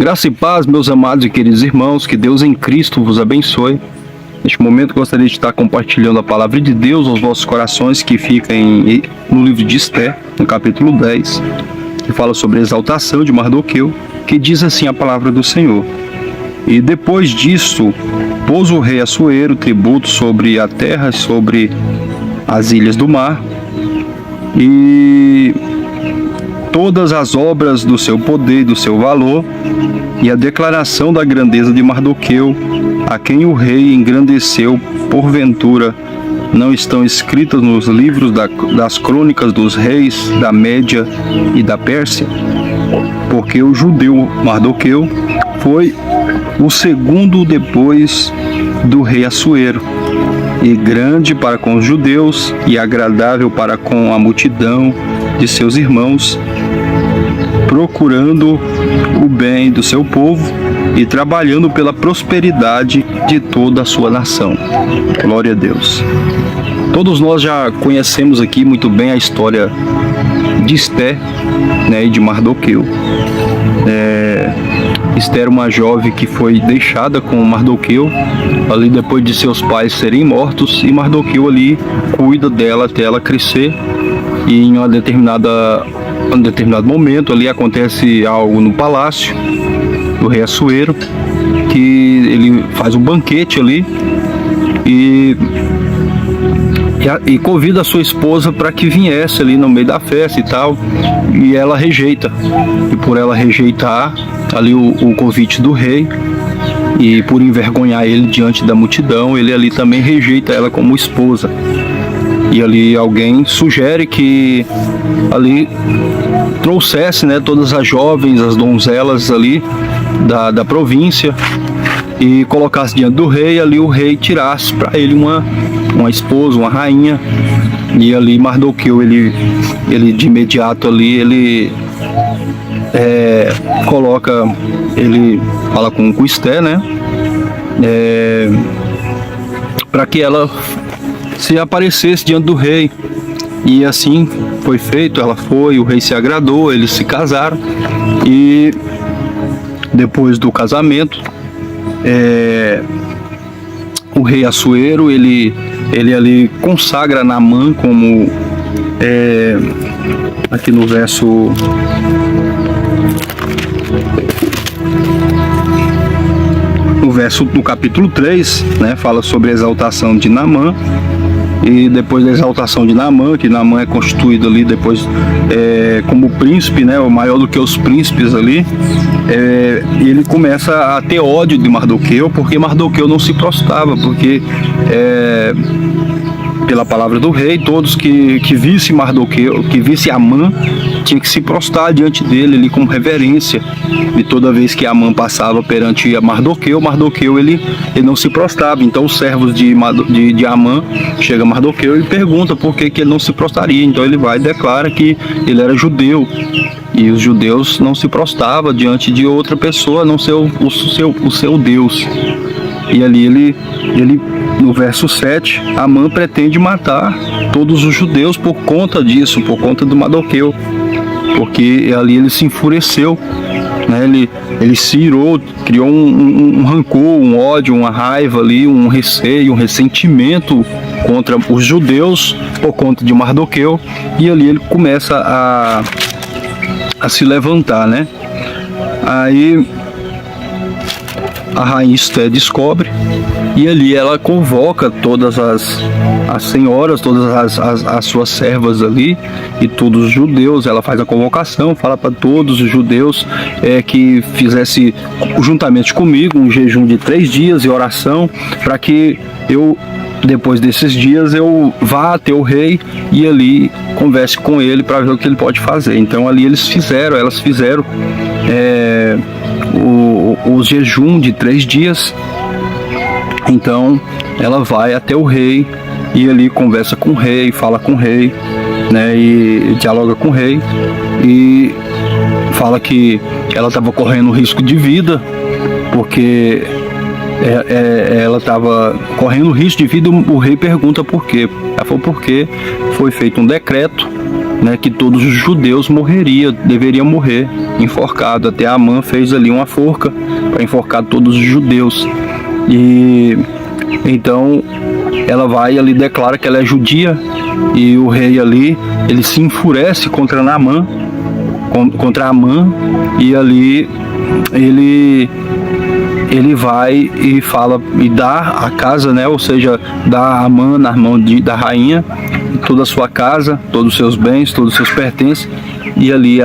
Graça e paz, meus amados e queridos irmãos, que Deus em Cristo vos abençoe. Neste momento gostaria de estar compartilhando a palavra de Deus aos vossos corações, que fica no livro de Esther, no capítulo 10, que fala sobre a exaltação de Mardoqueu, que diz assim a palavra do Senhor. E depois disso, pôs o rei Assuero tributo sobre a terra, sobre as ilhas do mar, e todas as obras do seu poder e do seu valor, e a declaração da grandeza de Mardoqueu, a quem o rei engrandeceu, porventura, não estão escritas nos livros das crônicas dos reis da Média e da Pérsia? Porque o judeu Mardoqueu foi o segundo depois do rei Assuero, e grande para com os judeus, e agradável para com a multidão de seus irmãos, procurando o bem do seu povo e trabalhando pela prosperidade de toda a sua nação. Glória a Deus. Todos nós já conhecemos aqui muito bem a história de Esther, e de Mardoqueu. Esther, uma jovem que foi deixada com Mardoqueu ali depois de seus pais serem mortos, e Mardoqueu ali cuida dela até ela crescer, e em um determinado momento ali acontece algo no palácio do rei Assuero, que ele faz um banquete ali e convida a sua esposa para que viesse ali no meio da festa e tal, e ela rejeita. E por ela rejeitar ali o convite do rei, e por envergonhar ele diante da multidão, ele ali também rejeita ela como esposa. E ali alguém sugere que ali trouxesse, todas as jovens, as donzelas ali da província, e colocasse diante do rei, ali o rei tirasse para ele uma esposa, uma rainha. E ali Mardoqueu, ele de imediato ali, ele ele fala com Esther, para que ela se aparecesse diante do rei. E assim foi feito, ela foi, o rei se agradou, eles se casaram, e depois do casamento, o rei Assuero, ele ali consagra Naamã como, aqui no verso no capítulo 3, fala sobre a exaltação de Naamã. E depois da exaltação de Naamã, que Naamã é constituído ali depois como príncipe, o maior do que os príncipes ali, ele começa a ter ódio de Mardoqueu, porque Mardoqueu não se prostrava, porque pela palavra do rei, todos que visse Mardoqueu, que visse Amã, tinha que se prostrar diante dele ali com reverência. E toda vez que Amã passava perante Mardoqueu, ele não se prostrava. Então os servos de Amã chega a Mardoqueu e pergunta por que ele não se prostraria. Então ele vai e declara que ele era judeu, e os judeus não se prostravam diante de outra pessoa, a não ser o seu Deus. E ali ele no verso 7, Amã pretende matar todos os judeus por conta disso, por conta do Mardoqueu, porque ali ele se enfureceu, ele se irou, criou um rancor, um ódio, uma raiva ali, um receio, um ressentimento contra os judeus por conta de Mardoqueu, e ali ele começa a se levantar, Aí a rainha Esther descobre, e ali ela convoca todas as senhoras, todas as suas servas ali, e todos os judeus. Ela faz a convocação, fala para todos os judeus que fizesse juntamente comigo um jejum de 3 dias e oração, para que depois desses dias eu vá até o rei e ali converse com ele para ver o que ele pode fazer. Então ali elas fizeram o jejum de 3 dias. Então ela vai até o rei e ali conversa com o rei, fala com o rei, e dialoga com o rei, e fala que ela estava correndo risco de vida, porque ela estava correndo risco de vida. O rei pergunta por quê. Ela falou porque foi feito um decreto, que todos os judeus deveriam morrer enforcado. Até Amã fez ali uma forca para enforcar todos os judeus. E então ela vai ali, declara que ela é judia, e o rei ali, ele se enfurece contra Amã, e ali ele vai e fala e dá a casa, né? Ou seja, dá Amã na mão da rainha, toda a sua casa, todos os seus bens, todos os seus pertences, e ali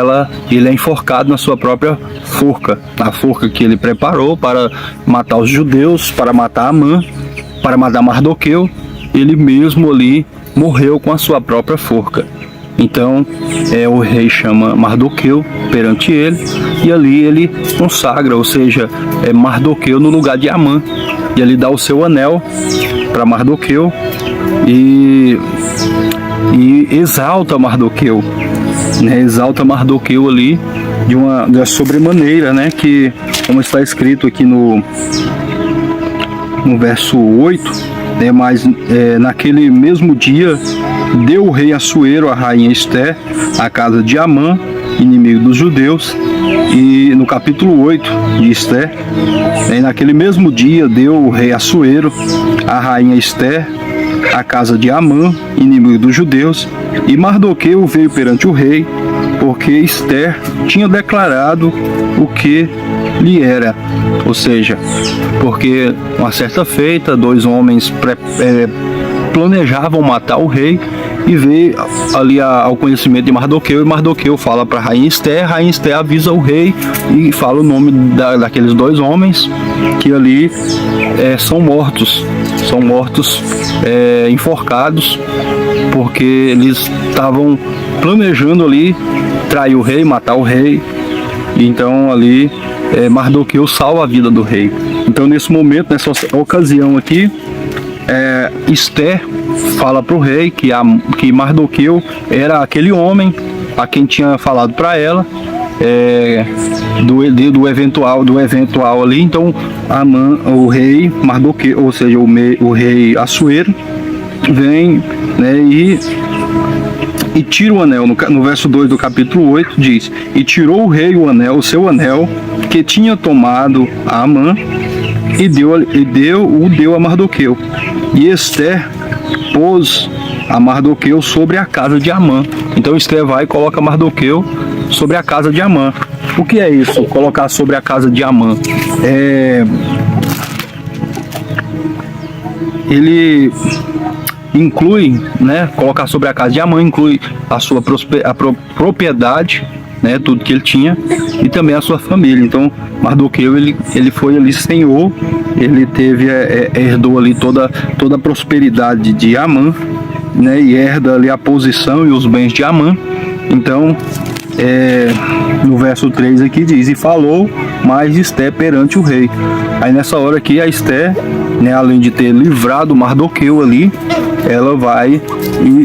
ele é enforcado na sua própria forca, a forca que ele preparou para matar os judeus, para matar Amã, para matar Mardoqueu. Ele mesmo ali morreu com a sua própria forca. Então o rei chama Mardoqueu perante ele, e ali ele consagra, ou seja, Mardoqueu no lugar de Amã, e ele dá o seu anel para Mardoqueu e exalta Mardoqueu, né? Exalta Mardoqueu ali de sobremaneira, né? Que, como está escrito aqui no verso 8, né? Mas naquele mesmo dia deu o rei Assuero a rainha Esté à casa de Amã, inimigo dos judeus. E no capítulo 8 de Esté, naquele mesmo dia deu o rei Assuero a rainha Esté à casa de Amã, inimigo dos judeus. E Mardoqueu veio perante o rei, porque Esté tinha declarado o que lhe era. Ou seja, porque uma certa feita, dois homens planejavam matar o rei, e veio ali ao conhecimento de Mardoqueu, e Mardoqueu fala para a rainha Esté avisa o rei e fala o nome daqueles dois homens, que ali são mortos enforcados, porque eles estavam planejando ali trair o rei, matar o rei. Então ali Mardoqueu salva a vida do rei. Então nesse momento, nessa ocasião aqui, Esté fala para o rei que Mardoqueu era aquele homem a quem tinha falado para ela do eventual ali. Então o rei Mardoqueu, ou seja, o rei Assuero, vem, né, e tira o anel. No verso 2 do capítulo 8 diz: e tirou o rei o seu anel que tinha tomado a Amã, e deu a Mardoqueu. E Esté pôs a Mardoqueu sobre a casa de Amã. Então Esté vai e coloca Mardoqueu sobre a casa de Amã. O que é isso? Colocar sobre a casa de Amã? Ele inclui, né? Colocar sobre a casa de Amã inclui a sua propriedade, né? Tudo que ele tinha, e também a sua família. Então Mardoqueu ele foi ali senhor, ele herdou ali toda a prosperidade de Amã, né? E herda ali a posição e os bens de Amã. Então no verso 3 aqui diz: e falou mais Esté perante o rei. Aí nessa hora aqui a Esté, né, além de ter livrado Mardoqueu ali, ela vai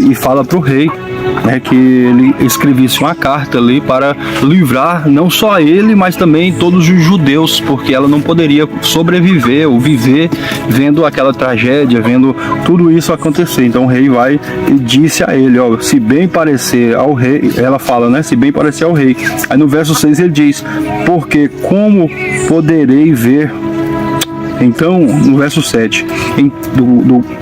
e fala para o rei, né, que ele escrevesse uma carta ali para livrar não só ele, mas também todos os judeus, porque ela não poderia sobreviver ou viver vendo aquela tragédia, vendo tudo isso acontecer. Então o rei vai e disse a ele, se bem parecer ao rei, ela fala, né, se bem parecer ao rei. Aí no verso 6 ele diz: porque como poderei ver. Então, no verso 7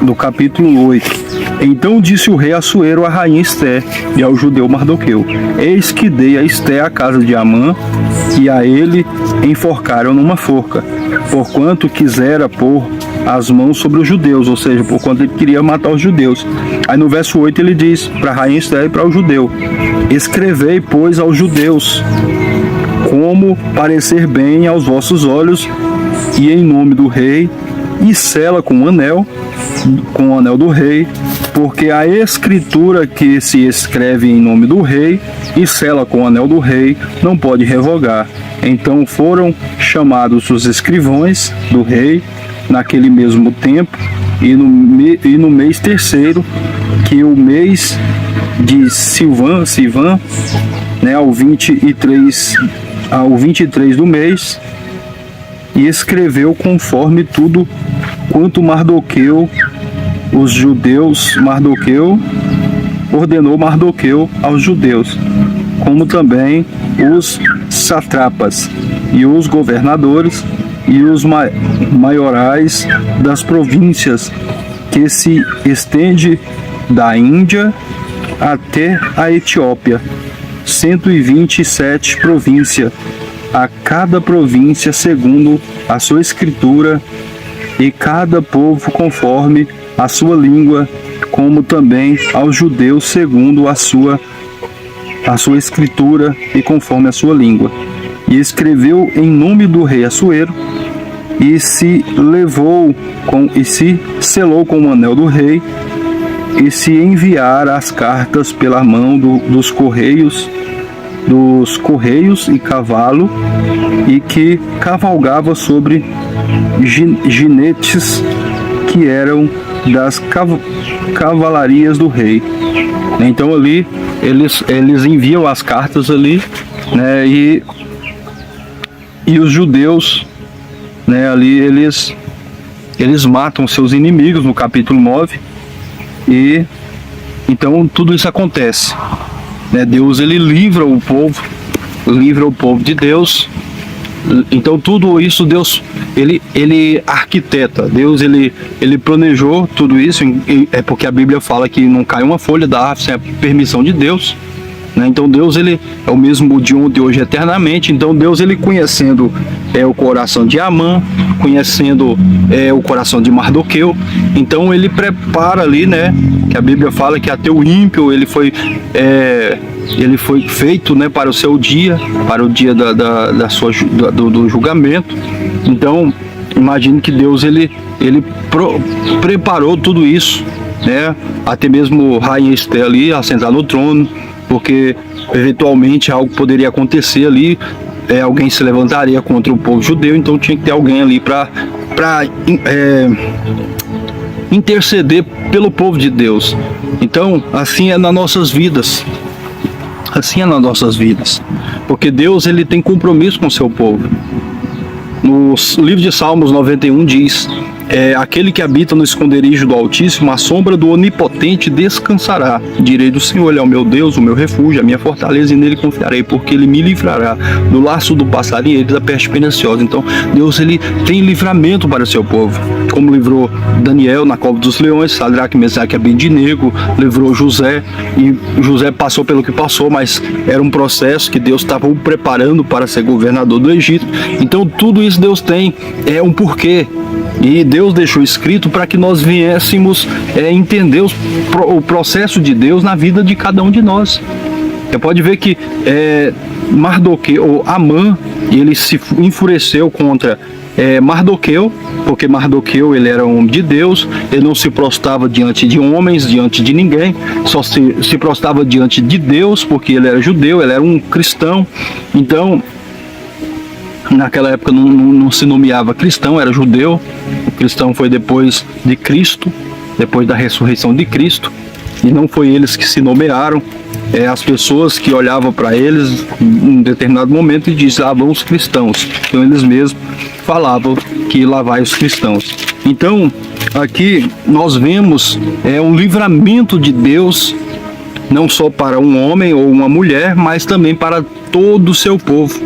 do capítulo 8: então disse o rei Assuero à rainha Esté e ao judeu Mardoqueu: eis que dei a Esté a casa de Amã, e a ele enforcaram numa forca, porquanto quisera pôr as mãos sobre os judeus, ou seja, porquanto ele queria matar os judeus. Aí no verso 8 ele diz para a rainha Esté e para o judeu: escrevei, pois, aos judeus, como parecer bem aos vossos olhos, e em nome do rei, e sela com o anel do rei, porque a escritura que se escreve em nome do rei e sela com o anel do rei não pode revogar. Então foram chamados os escrivães do rei naquele mesmo tempo, e no mês terceiro, que o mês de Sivan, né, ao 23 do mês, e escreveu conforme tudo quanto Mardoqueu ordenou Mardoqueu aos judeus, como também os satrapas e os governadores e os maiorais das províncias que se estende da Índia até a Etiópia, 127 províncias, a cada província segundo a sua escritura, e cada povo conforme a sua língua, como também aos judeus segundo a sua escritura e conforme a sua língua. E escreveu em nome do rei Assuero, e se selou com o anel do rei, e se enviar as cartas pela mão dos correios e cavalo, e que cavalgava sobre ginetes que eram das cavalarias do rei. Então ali eles enviam as cartas ali, né, e os judeus, né, ali eles matam seus inimigos no capítulo 9. E então tudo isso acontece, né? Deus ele livra o povo de Deus. Então tudo isso Deus ele arquiteta. Deus ele planejou tudo isso. É porque a Bíblia fala que não cai uma folha da árvore sem a permissão de Deus, né? Então Deus ele é o mesmo de ontem, hoje, eternamente. Então Deus ele conhecendo o coração de Amã, conhecendo o coração de Mardoqueu, então ele prepara ali, né? Que a Bíblia fala que até o ímpio ele foi feito, né, para o seu dia, para o dia do julgamento. Então imagine que Deus ele preparou tudo isso, né? Até mesmo Rainha Esther ali assentar no trono, porque eventualmente algo poderia acontecer ali, alguém se levantaria contra o povo judeu, então tinha que ter alguém ali para interceder pelo povo de Deus. Então assim é nas nossas vidas, porque Deus ele tem compromisso com o seu povo. No livro de Salmos 91 diz: aquele que habita no esconderijo do Altíssimo, a sombra do Onipotente descansará. Direi do Senhor, ele é o meu Deus, o meu refúgio, a minha fortaleza, e nele confiarei, porque ele me livrará do laço do passarinho e da peste perniciosa. Então Deus ele tem livramento para o seu povo, como livrou Daniel na cova dos leões, Sadraque, Mesaque e Abednego, livrou José, e José passou pelo que passou, mas era um processo que Deus estava o preparando para ser governador do Egito. Então tudo isso Deus tem um porquê, e Deus deixou escrito para que nós viéssemos entender o processo de Deus na vida de cada um de nós. Você pode ver que Mardoqueu, ou Amã, ele se enfureceu contra Mardoqueu, porque Mardoqueu ele era um homem de Deus, ele não se prostrava diante de homens, diante de ninguém, só se prostrava diante de Deus, porque ele era judeu, ele era um cristão. Então naquela época não se nomeava cristão, era judeu. O cristão foi depois de Cristo, depois da ressurreição de Cristo, e não foi eles que se nomearam, as pessoas que olhavam para eles em um determinado momento e diziam: lá vão os cristãos. Então eles mesmos falavam que lá vai os cristãos. Então aqui nós vemos um livramento de Deus, não só para um homem ou uma mulher, mas também para todo o seu povo,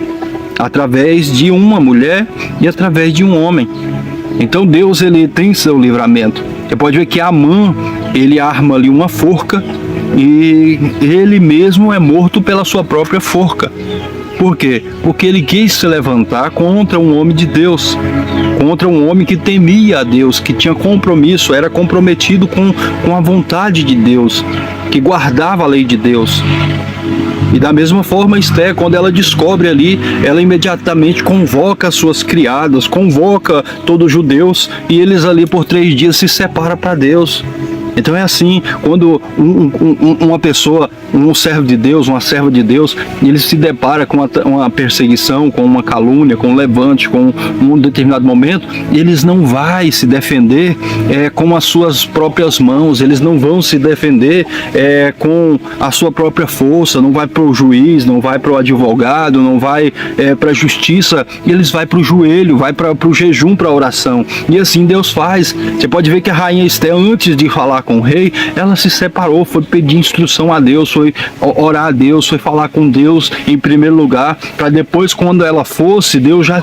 através de uma mulher e através de um homem. Então Deus ele tem seu livramento. Você pode ver que Amã ele arma ali uma forca, e ele mesmo é morto pela sua própria forca. Por quê? Porque ele quis se levantar contra um homem de Deus, contra um homem que temia a Deus, que tinha compromisso, era comprometido com a vontade de Deus, que guardava a lei de Deus. E da mesma forma, Esther, quando ela descobre ali, ela imediatamente convoca as suas criadas, convoca todos os judeus, e eles ali por 3 dias se separam para Deus. Então é assim, quando uma pessoa, um servo de Deus, uma serva de Deus, ele se depara com uma perseguição, com uma calúnia, com um levante, com um determinado momento, eles não vão se defender com as suas próprias mãos, eles não vão se defender com a sua própria força, não vai para o juiz, não vai para o advogado, não vai para a justiça, eles vão para o joelho, vai para o jejum, para a oração. E assim Deus faz. Você pode ver que a rainha Esther, antes de falar com o rei, ela se separou, foi pedir instrução a Deus, foi orar a Deus, foi falar com Deus em primeiro lugar, para depois, quando ela fosse, Deus já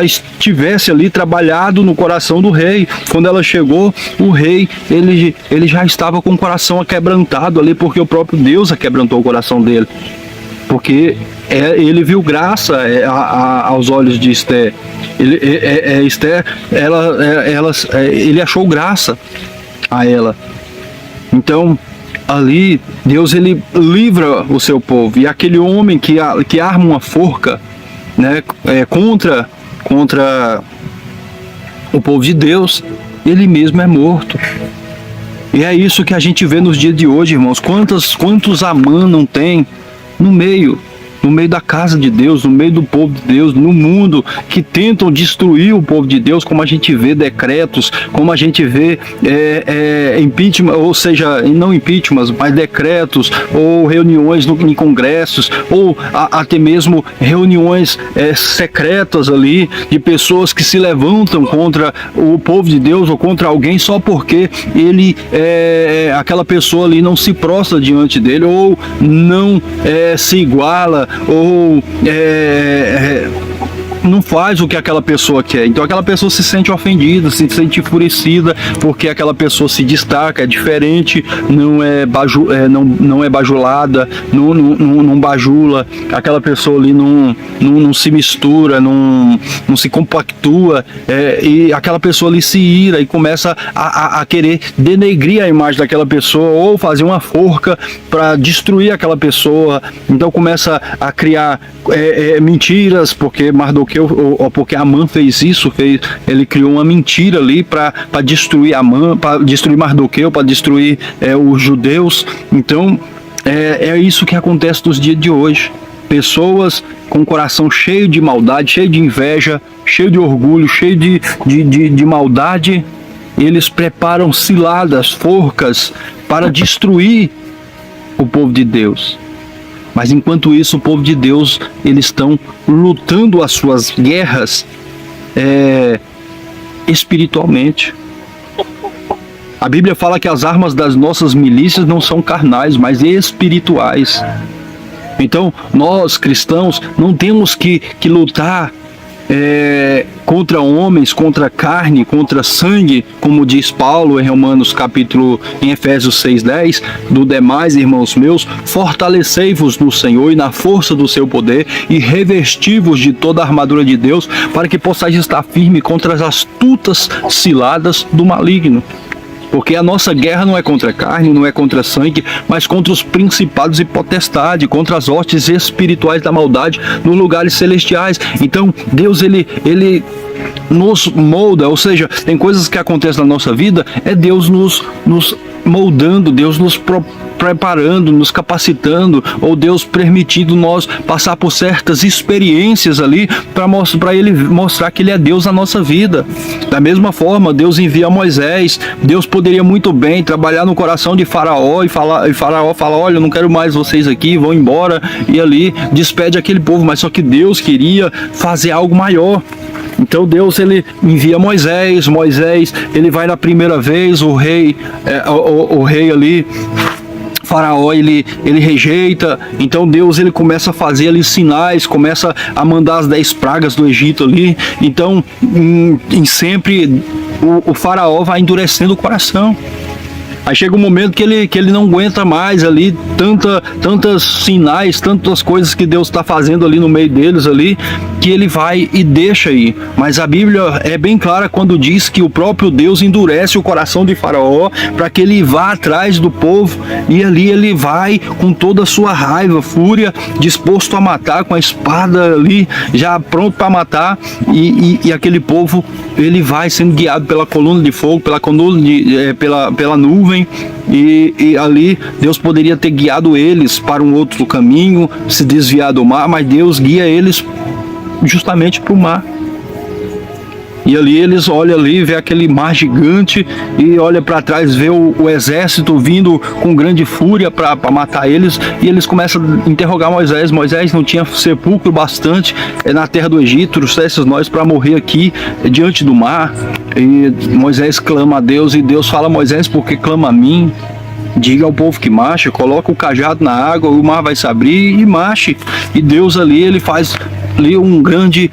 estivesse ali trabalhado no coração do rei. Quando ela chegou, o rei, ele já estava com o coração aquebrantado ali, porque o próprio Deus aquebrantou o coração dele. Porque ele viu graça aos olhos de Esther. Esther, ele achou graça a ela. Então, ali, Deus, ele livra o seu povo. E aquele homem que arma uma forca, né, contra o povo de Deus, ele mesmo é morto. E é isso que a gente vê nos dias de hoje, irmãos. Quantos Amã não tem no meio da casa de Deus, no meio do povo de Deus, no mundo, que tentam destruir o povo de Deus, como a gente vê decretos, como a gente vê impeachment, ou seja, não impeachment, mas decretos, ou reuniões em congressos, ou até mesmo reuniões secretas ali, de pessoas que se levantam contra o povo de Deus, ou contra alguém, só porque aquela pessoa ali não se prostra diante dele, ou não se iguala, ou não faz o que aquela pessoa quer. Então aquela pessoa se sente ofendida, se sente enfurecida, porque aquela pessoa se destaca, é diferente, não é bajulada, não bajula, aquela pessoa ali não se mistura, não se compactua, e aquela pessoa ali se ira e começa a querer denegrir a imagem daquela pessoa, ou fazer uma forca para destruir aquela pessoa. Então começa a criar mentiras, porque Mardoqueu, ou porque Amã fez isso, ele criou uma mentira ali para destruir Amã, para destruir Mardoqueu, para destruir os judeus. Então é isso que acontece nos dias de hoje. Pessoas com o coração cheio de maldade, cheio de inveja, cheio de orgulho, cheio de maldade, eles preparam ciladas, forcas para destruir o povo de Deus. Mas enquanto isso, o povo de Deus, eles estão lutando as suas guerras espiritualmente. A Bíblia fala que as armas das nossas milícias não são carnais, mas espirituais. Então, nós cristãos não temos que lutar contra homens, contra carne, contra sangue, como diz Paulo em Efésios 6:10, do demais, irmãos meus, fortalecei-vos no Senhor e na força do seu poder, e revesti-vos de toda a armadura de Deus, para que possais estar firme contra as astutas ciladas do maligno. Porque a nossa guerra não é contra a carne, não é contra a sangue, mas contra os principados e potestades, contra as hostes espirituais da maldade nos lugares celestiais. Então, Deus, ele nos molda, ou seja, tem coisas que acontecem na nossa vida, é Deus nos moldando, Deus nos preparando, nos capacitando, ou Deus permitindo nós passar por certas experiências ali, para Ele mostrar que Ele é Deus na nossa vida. Da mesma forma, Deus envia Moisés. Deus poderia muito bem trabalhar no coração de Faraó, e Faraó fala: olha, eu não quero mais vocês aqui, vão embora, e ali despede aquele povo. Mas só que Deus queria fazer algo maior. Então Deus, ele envia Moisés, ele vai na primeira vez, o rei ali, Faraó, ele rejeita. Então Deus, ele começa a fazer ali sinais, começa a mandar as 10 pragas do Egito ali. Então sempre o Faraó vai endurecendo o coração. Aí chega um momento que ele não aguenta mais ali tantas sinais, tantas coisas que Deus está fazendo ali no meio deles ali, que ele vai e deixa aí. Mas a Bíblia é bem clara quando diz que o próprio Deus endurece o coração de Faraó para que ele vá atrás do povo, e ali ele vai com toda a sua raiva, fúria, disposto a matar, com a espada ali já pronto para matar, e aquele povo, ele vai sendo guiado pela coluna de fogo, pela nuvem. E ali Deus poderia ter guiado eles para um outro caminho, se desviar do mar, mas Deus guia eles justamente para o mar. E ali eles olham ali, vê aquele mar gigante e olha para trás, vê o exército vindo com grande fúria para matar eles. E eles começam a interrogar Moisés. Moisés, não tinha sepulcro bastante na terra do Egito, trouxesses nós para morrer aqui diante do mar. E Moisés clama a Deus, e Deus fala: Moisés, por que clama a mim? Diga ao povo que marche, coloca o cajado na água, o mar vai se abrir e marche. E Deus ali, ele faz ali um grande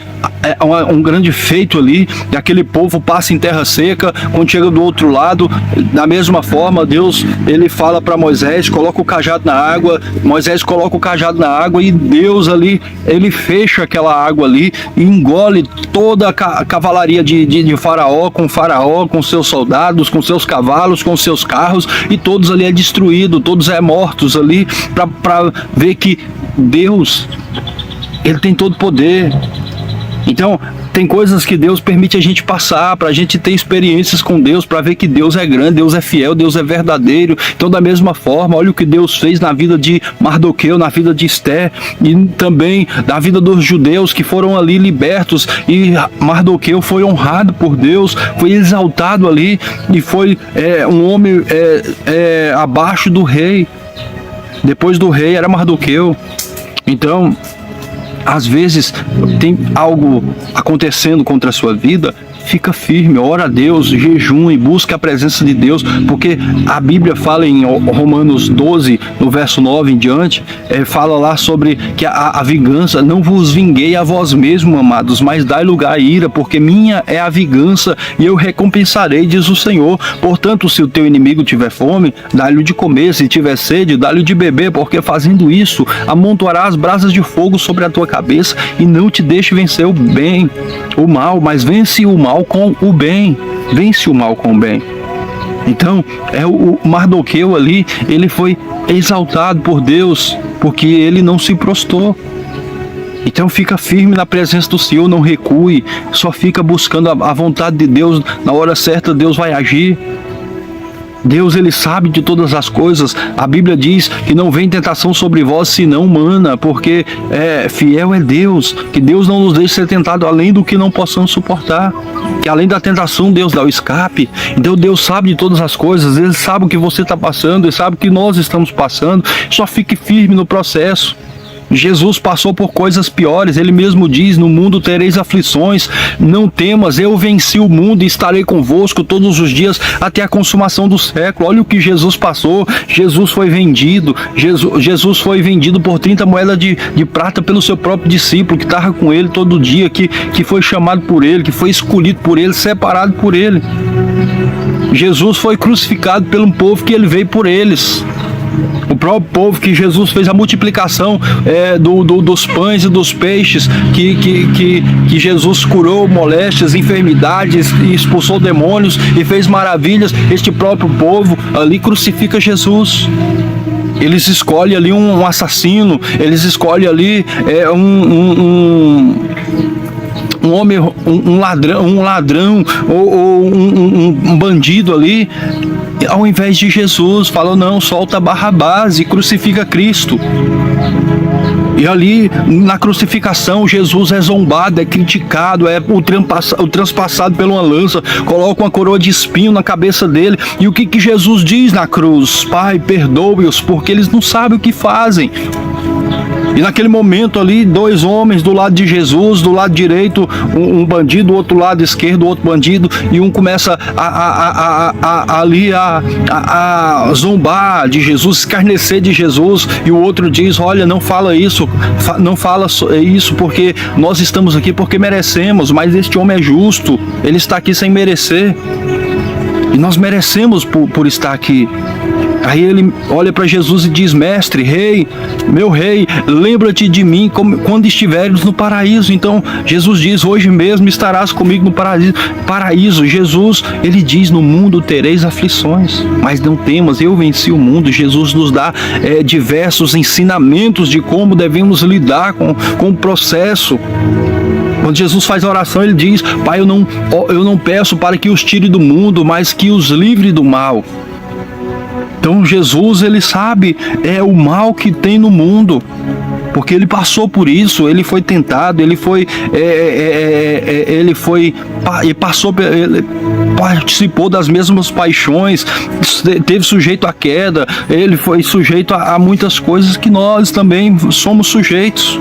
feito ali, e aquele povo passa em terra seca. Quando chega do outro lado, da mesma forma, Deus, ele fala para Moisés: coloca o cajado na água. Moisés coloca o cajado na água, e Deus ali, ele fecha aquela água ali e engole toda a cavalaria de Faraó, com seus soldados, com seus cavalos, com seus carros, e todos ali é destruído, todos é mortos ali, para ver que Deus, ele tem todo o poder. Então, tem coisas que Deus permite a gente passar, para a gente ter experiências com Deus, para ver que Deus é grande, Deus é fiel, Deus é verdadeiro. Então, da mesma forma, olha o que Deus fez na vida de Mardoqueu, na vida de Esther, e também na vida dos judeus que foram ali libertos. E Mardoqueu foi honrado por Deus, foi exaltado ali, e foi um homem abaixo do rei. Depois do rei era Mardoqueu. Então, às vezes tem algo acontecendo contra a sua vida, fica firme, ora a Deus, jejum e busca a presença de Deus, porque a Bíblia fala em Romanos 12, no verso 9 em diante, fala lá sobre que a vingança: não vos vinguei a vós mesmos, amados, mas dai lugar à ira, porque minha é a vingança e eu recompensarei, diz o Senhor. Portanto, se o teu inimigo tiver fome, dá-lhe de comer; se tiver sede, dá-lhe de beber, porque fazendo isso, amontoarás brasas de fogo sobre a tua cabeça, e não te deixe vencer o mal, mas vence o mal com o bem. Vence o mal com o bem. Então, o Mardoqueu ali, ele foi exaltado por Deus, porque ele não se prostrou. Então, fica firme na presença do Senhor, não recue, só fica buscando a vontade de Deus. Na hora certa, Deus vai agir. Deus, ele sabe de todas as coisas. A Bíblia diz que não vem tentação sobre vós senão humana, porque fiel é Deus, que Deus não nos deixe ser tentado além do que não possamos suportar, que além da tentação Deus dá o escape. Então Deus sabe de todas as coisas, Ele sabe o que você está passando, Ele sabe o que nós estamos passando. Só fique firme no processo. Jesus passou por coisas piores. Ele mesmo diz: no mundo tereis aflições, não temas, eu venci o mundo e estarei convosco todos os dias até a consumação do século. Olha o que Jesus passou. Jesus foi vendido. Jesus foi vendido por 30 moedas de prata pelo seu próprio discípulo, que estava com ele todo dia, que foi chamado por ele, que foi escolhido por ele, separado por ele. Jesus foi crucificado pelo povo que ele veio por eles. O próprio povo que Jesus fez a multiplicação dos pães e dos peixes, que Jesus curou moléstias, enfermidades, e expulsou demônios e fez maravilhas. Este próprio povo ali crucifica Jesus. Eles escolhem ali um assassino, eles escolhem ali um homem, um ladrão ou um bandido ali, ao invés de Jesus. Falou: não, solta Barrabás e crucifica Cristo. E ali na crucificação Jesus é zombado, é criticado, é transpassado por uma lança, coloca uma coroa de espinho na cabeça dele. E o que Jesus diz na cruz? Pai, perdoe-os, porque eles não sabem o que fazem. E naquele momento ali, 2 homens do lado de Jesus, do lado direito um bandido, do outro lado esquerdo outro bandido, e um começa a zombar de Jesus, escarnecer de Jesus, e o outro diz: olha, não fala isso, porque nós estamos aqui porque merecemos, mas este homem é justo, ele está aqui sem merecer, e nós merecemos por estar aqui. Aí ele olha para Jesus e diz: mestre, rei, meu rei, lembra-te de mim quando estiveres no paraíso. Então Jesus diz: hoje mesmo estarás comigo no paraíso. Jesus, ele diz: no mundo tereis aflições, mas não temas, eu venci o mundo. Jesus nos dá diversos ensinamentos de como devemos lidar com o processo. Quando Jesus faz a oração, ele diz: Pai, eu não peço para que os tire do mundo, mas que os livre do mal. Então Jesus, ele sabe o mal que tem no mundo. porque ele passou por isso, ele foi tentado, ele participou das mesmas paixões, teve sujeito à queda, ele foi sujeito a muitas coisas que nós também somos sujeitos,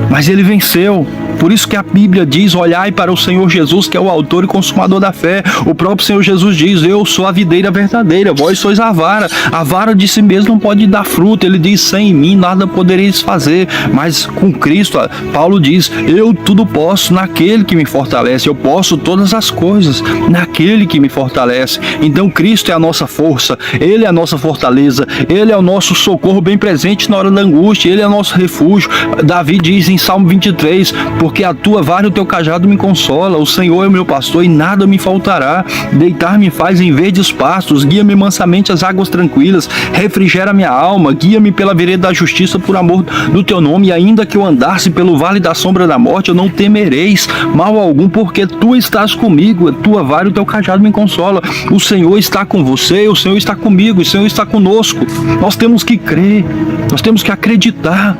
mas ele venceu. Por isso que a Bíblia diz: olhai para o Senhor Jesus, que é o autor e consumador da fé. O próprio Senhor Jesus diz: eu sou a videira verdadeira, vós sois a vara. A vara de si mesmo não pode dar fruto. Ele diz: sem mim nada podereis fazer. Mas com Cristo, Paulo diz: eu tudo posso naquele que me fortalece. Eu posso todas as coisas naquele que me fortalece. Então Cristo é a nossa força, Ele é a nossa fortaleza, Ele é o nosso socorro bem presente na hora da angústia, Ele é o nosso refúgio. Davi diz em Salmo 23: porque a tua vara e o teu cajado me consola. O Senhor é o meu pastor e nada me faltará. Deitar-me faz em verdes pastos, guia-me mansamente às águas tranquilas, refrigera minha alma, guia-me pela vereda da justiça por amor do teu nome. E ainda que eu andasse pelo vale da sombra da morte, eu não temereis mal algum, porque tu estás comigo, a tua vara e o teu cajado me consola. O Senhor está com você, o Senhor está comigo, o Senhor está conosco. Nós temos que crer, nós temos que acreditar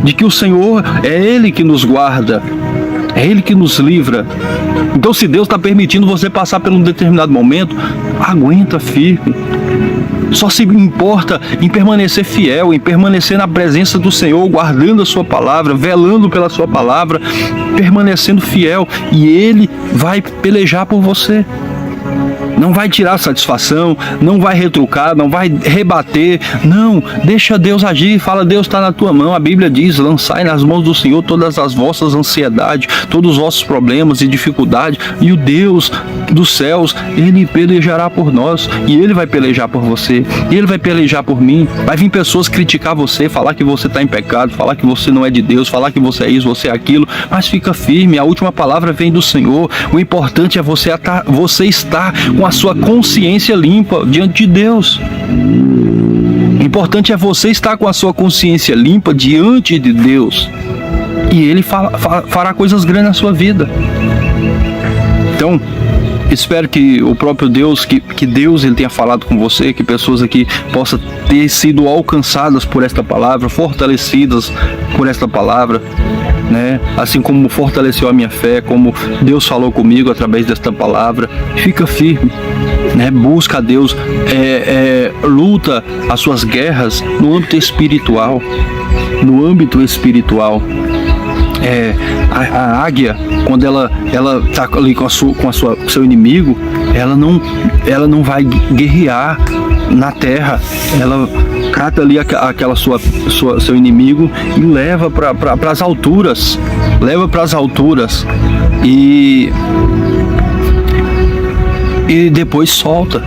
de que o Senhor é Ele que nos guarda, é Ele que nos livra. Então, se Deus está permitindo você passar por um determinado momento, aguenta firme. Só se importa em permanecer fiel, em permanecer na presença do Senhor, guardando a sua palavra, velando pela sua palavra, permanecendo fiel, e Ele vai pelejar por você. Não vai tirar satisfação, não vai retrucar, não vai rebater. Não, deixa Deus agir. Fala: Deus está na tua mão. A Bíblia diz: lançai nas mãos do Senhor todas as vossas ansiedades, todos os vossos problemas e dificuldades, e o Deus dos céus, Ele pelejará por nós, e Ele vai pelejar por você, e Ele vai pelejar por mim. Vai vir pessoas criticar você, falar que você está em pecado, falar que você não é de Deus, falar que você é isso, você é aquilo, mas fica firme. A última palavra vem do Senhor. O importante é você estar com a sua consciência limpa diante de Deus. O importante é você estar com a sua consciência limpa diante de Deus, e Ele fará coisas grandes na sua vida. Então, espero que o próprio Deus, que Deus Ele tenha falado com você, que pessoas aqui possam ter sido alcançadas por esta palavra, fortalecidas por esta palavra, né? Assim como fortaleceu a minha fé, como Deus falou comigo através desta palavra. Fica firme, né? Busca a Deus, luta as suas guerras no âmbito espiritual. No âmbito espiritual. A águia, quando ela está ali com seu inimigo, ela não vai guerrear na terra. Ela cata ali seu inimigo e leva para as alturas. Leva para as alturas e depois solta.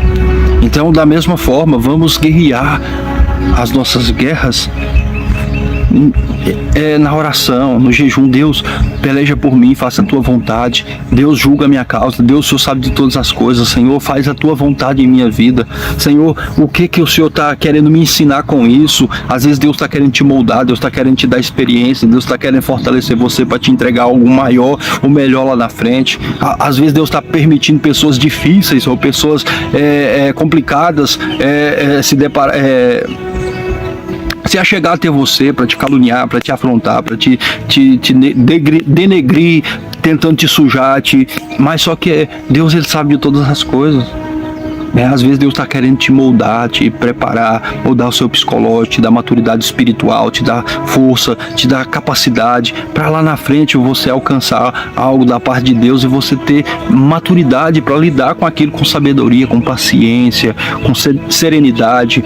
Então, da mesma forma, vamos guerrear as nossas guerras na oração, no jejum. Deus, peleja por mim, faça a tua vontade. Deus, julga a minha causa. Deus, o Senhor sabe de todas as coisas. Senhor, faz a tua vontade em minha vida. Senhor, o que o Senhor está querendo me ensinar com isso? Às vezes Deus está querendo te moldar, Deus está querendo te dar experiência, Deus está querendo fortalecer você para te entregar algo maior, o melhor lá na frente. Às vezes Deus está permitindo pessoas difíceis ou pessoas complicadas se achegar até você para te caluniar, para te afrontar, para te denegrir, tentando te sujar, mas só que Deus, Ele sabe de todas as coisas. Às vezes Deus está querendo te moldar, te preparar, moldar o seu psicológico, te dar maturidade espiritual, te dar força, te dar capacidade para lá na frente você alcançar algo da parte de Deus e você ter maturidade para lidar com aquilo com sabedoria, com paciência, com serenidade,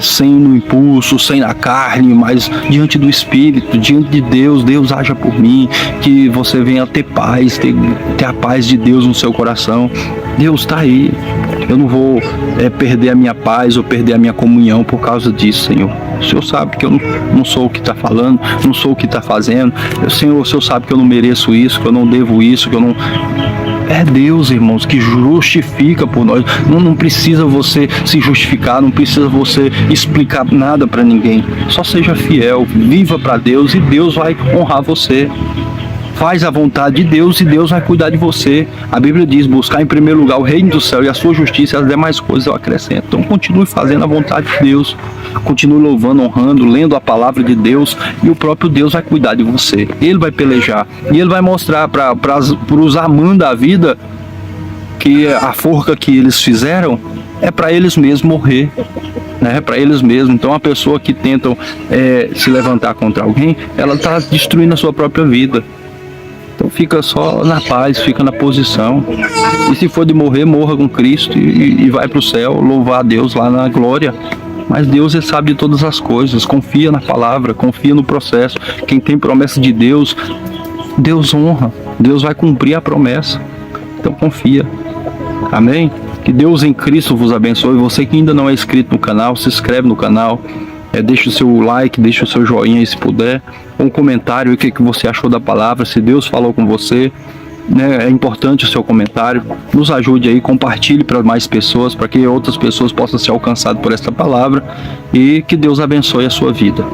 sem no impulso, sem na carne, mas diante do Espírito, diante de Deus. Deus, haja por mim, que você venha ter paz, ter a paz de Deus no seu coração. Deus está aí. Eu não vou perder a minha paz ou perder a minha comunhão por causa disso, Senhor. O Senhor sabe que eu não sou o que está falando, não sou o que está fazendo. Senhor, o Senhor sabe que eu não mereço isso, que eu não devo isso, que eu não... É Deus, irmãos, que justifica por nós. Não precisa você se justificar, não precisa você explicar nada para ninguém. Só seja fiel, viva para Deus e Deus vai honrar você. faz a vontade de Deus e Deus vai cuidar de você. A Bíblia diz: buscar em primeiro lugar o reino do céu e a sua justiça, e as demais coisas eu acrescento. Então continue fazendo a vontade de Deus, continue louvando, honrando, lendo a palavra de Deus, e o próprio Deus vai cuidar de você. Ele vai pelejar e ele vai mostrar para os Amã da vida que a forca que eles fizeram é para eles mesmos morrer, né? Para eles mesmos. Então a pessoa que tenta se levantar contra alguém, ela está destruindo a sua própria vida. Então fica só na paz, fica na posição, e se for de morrer, morra com Cristo e vai para o céu, louvar a Deus lá na glória. Mas Deus, ele sabe de todas as coisas. Confia na palavra, confia no processo. Quem tem promessa de Deus, Deus honra, Deus vai cumprir a promessa. Então confia. Amém? Que Deus em Cristo vos abençoe. Você que ainda não é inscrito no canal, se inscreve no canal, deixa o seu like, deixa o seu joinha aí se puder, um comentário, o que você achou da palavra, se Deus falou com você, né? É importante o seu comentário. Nos ajude aí, compartilhe para mais pessoas, para que outras pessoas possam ser alcançadas por esta palavra, e que Deus abençoe a sua vida.